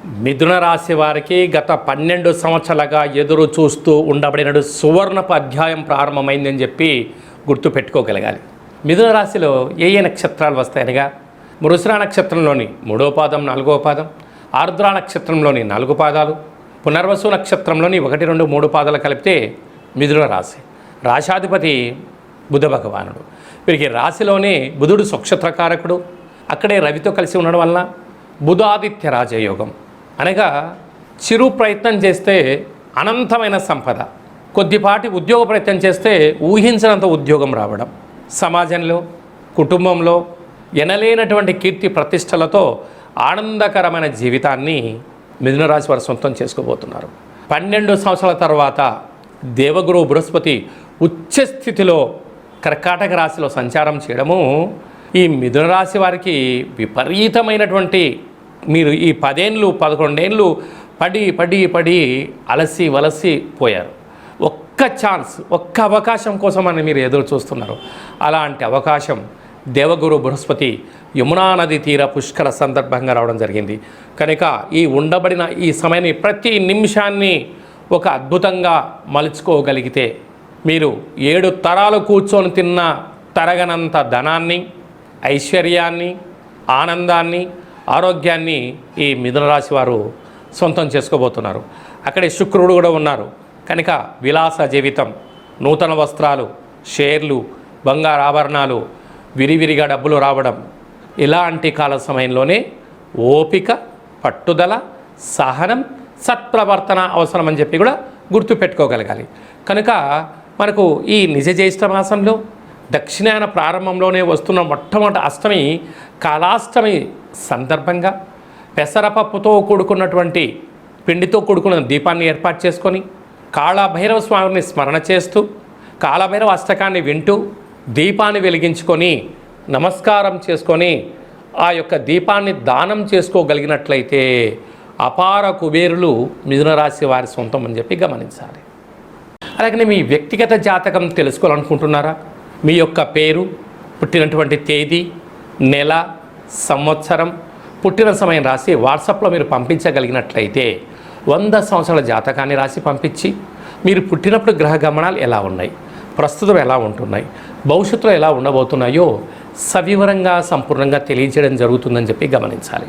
మిథున రాశి వారికి గత 12 సంవత్సరాలుగా ఎదురు చూస్తూ ఉండబడిన సువర్ణపు అధ్యాయం ప్రారంభమైందని చెప్పి గుర్తుపెట్టుకోగలగాలి. మిథున రాశిలో ఏ నక్షత్రాలు వస్తాయనగా మృగశిర నక్షత్రంలోని 3వ పాదం 4వ పాదం, ఆర్ద్ర నక్షత్రంలోని 4 పాదాలు, పునర్వసు నక్షత్రంలోని 1, 2, 3 పాదాలు కలిపితే మిథున రాశి. రాశాధిపతి బుధ భగవానుడు. వీరికి రాశిలోనే బుధుడు స్వక్షత్రకారకుడు. అక్కడే రవితో కలిసి ఉండడం వలన బుధాదిత్య రాజయోగం అనగా చిరు ప్రయత్నం చేస్తే అనంతమైన సంపద, కొద్దిపాటి ఉద్యోగ ప్రయత్నం చేస్తే ఊహించినంత ఉద్యోగం రావడం, సమాజంలో కుటుంబంలో ఎనలేనటువంటి కీర్తి ప్రతిష్టలతో ఆనందకరమైన జీవితాన్ని మిథున రాశి వారు సొంతం చేసుకోబోతున్నారు. 12 సంవత్సరాల తర్వాత దేవగురు బృహస్పతి ఉచ్చస్థితిలో కర్కాటక రాశిలో సంచారం చేయడము ఈ మిథున రాశి వారికి విపరీతమైనటువంటి, మీరు ఈ 10 ఏళ్ళు 11 ఏళ్ళు పడి అలసి వలసి పోయారు. ఒక్క ఛాన్స్, ఒక్క అవకాశం కోసం అని మీరు ఎదురు చూస్తున్నారు. అలాంటి అవకాశం దేవగురు బృహస్పతి యమునా నది తీర పుష్కర సందర్భంగా రావడం జరిగింది. కనుక ఈ ఉండబడిన ఈ సమయాన్ని ప్రతి నిమిషాన్ని ఒక అద్భుతంగా మలుచుకోగలిగితే మీరు 7 తరాలు కూర్చొని తిన్న తరగనంత ధనాన్ని, ఐశ్వర్యాన్ని, ఆనందాన్ని, ఆరోగ్యాన్ని ఈ మిథున రాశి వారు సొంతం చేసుకోబోతున్నారు. అక్కడే శుక్రుడు కూడా ఉన్నారు. కనుక విలాస జీవితం, నూతన వస్త్రాలు, షేర్లు, బంగారు ఆభరణాలు, విరివిరిగా డబ్బులు రావడం, ఇలాంటి కాల సమయంలోనే ఓపిక, పట్టుదల, సహనం, సత్ప్రవర్తన అవసరమని చెప్పి కూడా గుర్తుపెట్టుకోగలగాలి. కనుక మనకు ఈ నిజ జ్యేష్ఠ మాసంలో దక్షిణాయన ప్రారంభంలోనే వస్తున్న మొట్టమొదటి అష్టమి కాలాష్టమి సందర్భంగా పెసరపప్పుతో కూడుకున్నటువంటి పిండితో కూడుకున్న దీపాన్ని ఏర్పాటు చేసుకొని కాళభైరవ స్వామిని స్మరణ చేస్తూ కాళభైరవ అష్టకాన్ని వింటూ దీపాన్ని వెలిగించుకొని నమస్కారం చేసుకొని ఆ యొక్క దీపాన్ని దానం చేసుకోగలిగినట్లయితే అపార కుబేరులు మిథున రాశి వారి సొంతం అని చెప్పి గమనించాలి. అలాగే మీ వ్యక్తిగత జాతకం తెలుసుకోవాలనుకుంటున్నారా? మీ యొక్క పేరు, పుట్టినటువంటి తేదీ, నెల, సంవత్సరం, పుట్టిన సమయం రాసి వాట్సాప్లో మీరు పంపించగలిగినట్లయితే 100 సంవత్సరాల జాతకాన్ని రాసి పంపించి మీరు పుట్టినప్పుడు గ్రహ గమనాలు ఎలా ఉన్నాయి, ప్రస్తుతం ఎలా ఉంటున్నాయి, భవిష్యత్తులో ఎలా ఉండబోతున్నాయో సవివరంగా సంపూర్ణంగా తెలియజేయడం జరుగుతుందని చెప్పి గమనించాలి.